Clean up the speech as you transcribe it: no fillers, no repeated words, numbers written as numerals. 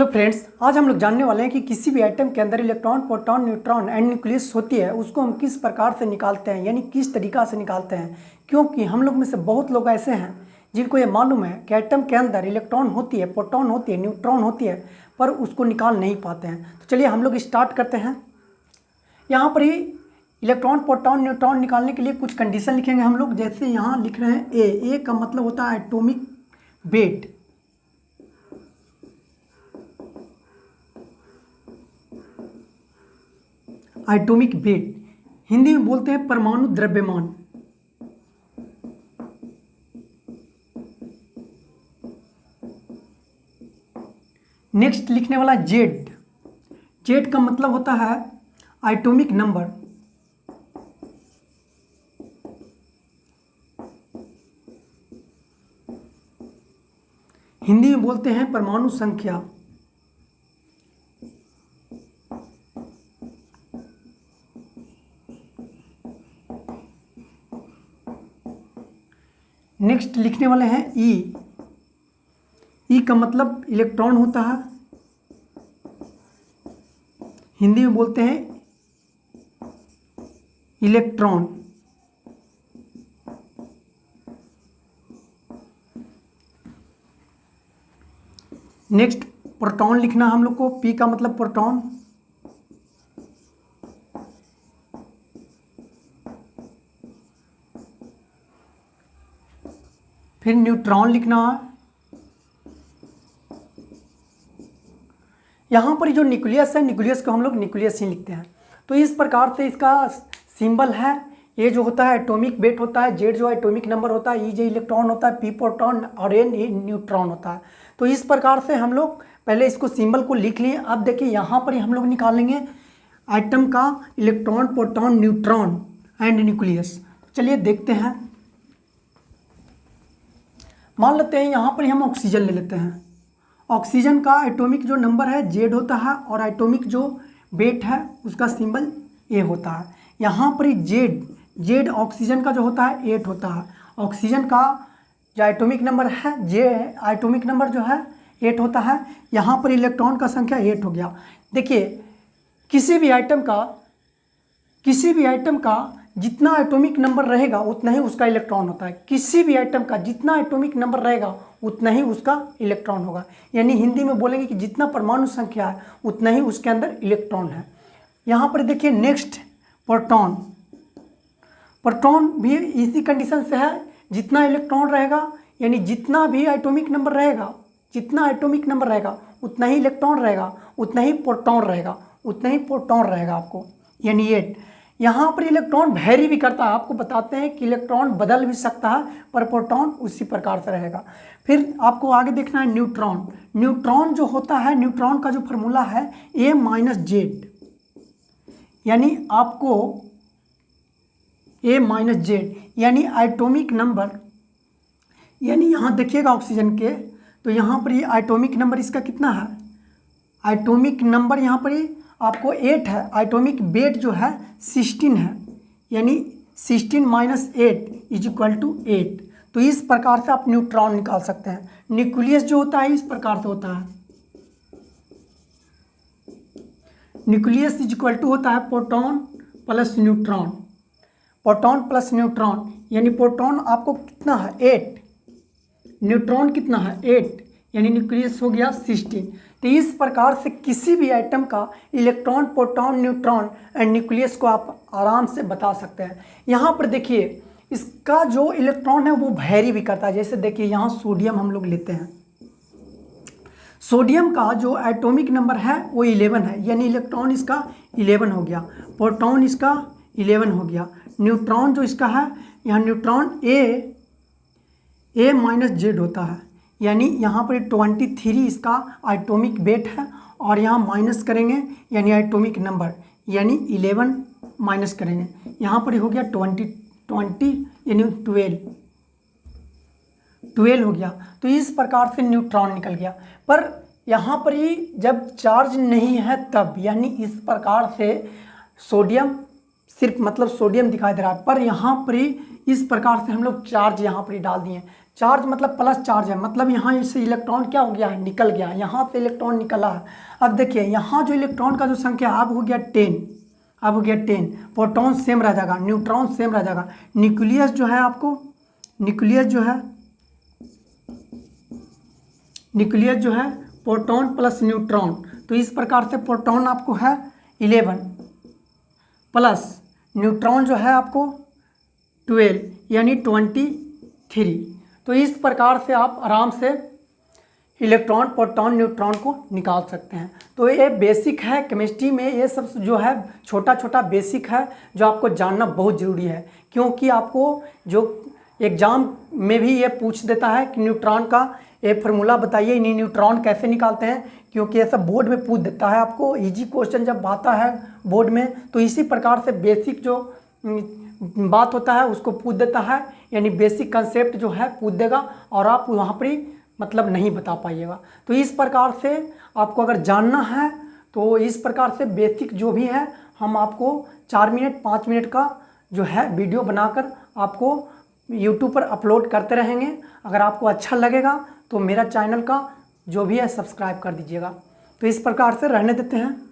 Hello friends, आज हम लोग जानने वाले हैं कि किसी भी आइटम के अंदर electron, proton, neutron and nucleus होती है, उसको हम किस प्रकार से निकालते हैं, यानी किस तरीका से निकालते हैं। क्योंकि हम लोग में से बहुत लोग ऐसे हैं जिनको ये मालूम है कि आइटम के अंदर इलेक्ट्रॉन होती है, प्रोटॉन होती है, न्यूट्रॉन होती है, पर उसको निकाल नहीं पाते हैं। तो चलिए हम लोग स्टार्ट करते हैं। यहाँ पर ही इलेक्ट्रॉन, प्रोटॉन, न्यूट्रॉन निकालने के लिए कुछ कंडीशन लिखेंगे हम लोग। जैसे यहाँ लिख रहे हैं ए का मतलब होता है atomic weight. Atomic weight Hindi में बोलते हैं परमाणु द्रव्यमान। नेक्स्ट लिखने वाला जेड। जेड का मतलब होता है एटॉमिक नंबर। हिंदी में बोलते हैं परमाणु संख्या। नेक्स्ट लिखने वाले हैं ई का मतलब इलेक्ट्रॉन होता है। हिंदी में बोलते हैं इलेक्ट्रॉन। नेक्स्ट प्रोटॉन लिखना हम लोग को। पी का मतलब प्रोटॉन। फिर न्यूट्रॉन लिखना है। यहाँ पर जो न्यूक्लियस है, न्यूक्लियस को हम लोग न्यूक्लियस ही लिखते हैं। तो इस प्रकार से इसका सिंबल है। ये जो होता है एटॉमिक वेट होता है, जेड जो एटॉमिक नंबर होता है, ई जो इलेक्ट्रॉन होता है, पी प्रोटॉन और एन न्यूट्रॉन होता है। तो इस प्रकार से हम लोग पहले इसको सिंबल को लिख लिए। अब देखिए यहाँ पर ही हम लोग निकालेंगे आइटम का electron, proton, neutron and nucleus. चलिए देखते हैं। मान लेते हैं यहाँ पर हम ऑक्सीजन ले लेते हैं। ऑक्सीजन का एटॉमिक जो नंबर है जेड होता है और एटॉमिक जो वेट है उसका सिंबल ए होता है। यहाँ पर जेड ऑक्सीजन का जो होता है 8 होता है। ऑक्सीजन का जो एटॉमिक नंबर है एटॉमिक नंबर जो है 8 होता है। यहाँ पर इलेक्ट्रॉन का संख्या 8 हो गया। देखिए किसी भी आइटम का जितना एटॉमिक नंबर रहेगा उतना ही उसका इलेक्ट्रॉन होता है। किसी भी आइटम का जितना एटॉमिक नंबर रहेगा उतना ही उसका इलेक्ट्रॉन होगा। यानी हिंदी में बोलेंगे कि जितना परमाणु संख्या है उतना ही उसके अंदर इलेक्ट्रॉन है। यहाँ पर देखिए नेक्स्ट प्रोटॉन। प्रोटॉन भी इसी कंडीशन से है। जितना इलेक्ट्रॉन रहेगा यानी जितना भी एटॉमिक नंबर रहेगा उतना ही इलेक्ट्रॉन रहेगा, उतना ही प्रोटॉन रहेगा आपको, यानी 8। यहाँ पर इलेक्ट्रॉन वेरी भी करता है। आपको बताते हैं कि इलेक्ट्रॉन बदल भी सकता है पर प्रोटॉन उसी प्रकार से रहेगा। फिर आपको आगे देखना है न्यूट्रॉन। न्यूट्रॉन जो होता है, न्यूट्रॉन का जो फार्मूला है ए माइनस जेड, यानी आपको ए माइनस जेड यानी एटॉमिक नंबर, यानी यहाँ देखिएगा ऑक्सीजन के, तो यहाँ पर ये एटॉमिक नंबर इसका कितना है? एटॉमिक नंबर यहाँ पर आपको 8 है। एटॉमिक वेट जो है 16 है, यानी 16 माइनस 8 इज इक्वल टू 8। तो इस प्रकार से आप न्यूट्रॉन निकाल सकते हैं। न्यूक्लियस जो होता है इस प्रकार से होता है। न्यूक्लियस इज इक्वल टू होता है proton plus neutron. Proton plus neutron यानी प्रोटॉन आपको कितना है 8, न्यूट्रॉन कितना है 8, यानी न्यूक्लियस हो गया 16। तो इस प्रकार से किसी भी आइटम का electron, proton, neutron and nucleus को आप आराम से बता सकते हैं। यहाँ पर देखिए इसका जो इलेक्ट्रॉन है वो वेरी भी करता है। जैसे देखिए यहाँ सोडियम हम लोग लेते हैं। सोडियम का जो एटॉमिक नंबर है वो 11 है, यानी इलेक्ट्रॉन इसका 11 हो गया, प्रोटॉन इसका 11 हो गया। न्यूट्रॉन जो इसका है, यहाँ न्यूट्रॉन ए माइनस जेड होता है, यानी यहाँ पर 23 इसका एटॉमिक वेट है और यहाँ माइनस करेंगे यानी एटॉमिक नंबर, यानी 11 माइनस करेंगे, यहाँ पर हो गया 20 यानी 12 हो गया। तो इस प्रकार से न्यूट्रॉन निकल गया। पर यहाँ पर ही जब चार्ज नहीं है तब, यानी इस प्रकार से सोडियम सिर्फ मतलब सोडियम दिखाई दे रहा है, पर यहाँ पर ही इस प्रकार से हम लोग चार्ज यहाँ पर ही डाल दिए। चार्ज मतलब प्लस चार्ज है, मतलब यहाँ इससे इलेक्ट्रॉन क्या हो गया है, निकल गया, यहाँ से इलेक्ट्रॉन निकला है। अब देखिए यहाँ जो इलेक्ट्रॉन का जो संख्या अब हो गया 10, अब हो गया 10, प्रोटॉन सेम रह जाएगा, न्यूट्रॉन सेम रह जाएगा। न्यूक्लियस जो है आपको, न्यूक्लियस जो है प्रोटॉन प्लस न्यूट्रॉन, तो इस प्रकार से प्रोटॉन आपको है 11 प्लस न्यूट्रॉन जो है आपको 12 यानी 23। तो इस प्रकार से आप आराम से इलेक्ट्रॉन, प्रोटॉन, न्यूट्रॉन को निकाल सकते हैं। तो ये बेसिक है केमिस्ट्री में, ये सब जो है छोटा छोटा बेसिक है जो आपको जानना बहुत ज़रूरी है, क्योंकि आपको जो एग्ज़ाम में भी ये पूछ देता है कि न्यूट्रॉन का ये फार्मूला बताइए, न्यूट्रॉन कैसे निकालते हैं, क्योंकि ये सब बोर्ड में पूछ देता है आपको। इजी क्वेश्चन जब आता है बोर्ड में तो इसी प्रकार से बेसिक जो बात होता है उसको पूछ देता है, यानी बेसिक कंसेप्ट जो है पूछ देगा और आप वहाँ पर ही मतलब नहीं बता पाइएगा। तो इस प्रकार से आपको अगर जानना है तो इस प्रकार से बेसिक जो भी है हम आपको 4 मिनट 5 मिनट का जो है वीडियो बनाकर आपको YouTube पर अपलोड करते रहेंगे। अगर आपको अच्छा लगेगा तो मेरा चैनल का जो भी है सब्सक्राइब कर दीजिएगा। तो इस प्रकार से रहने देते हैं।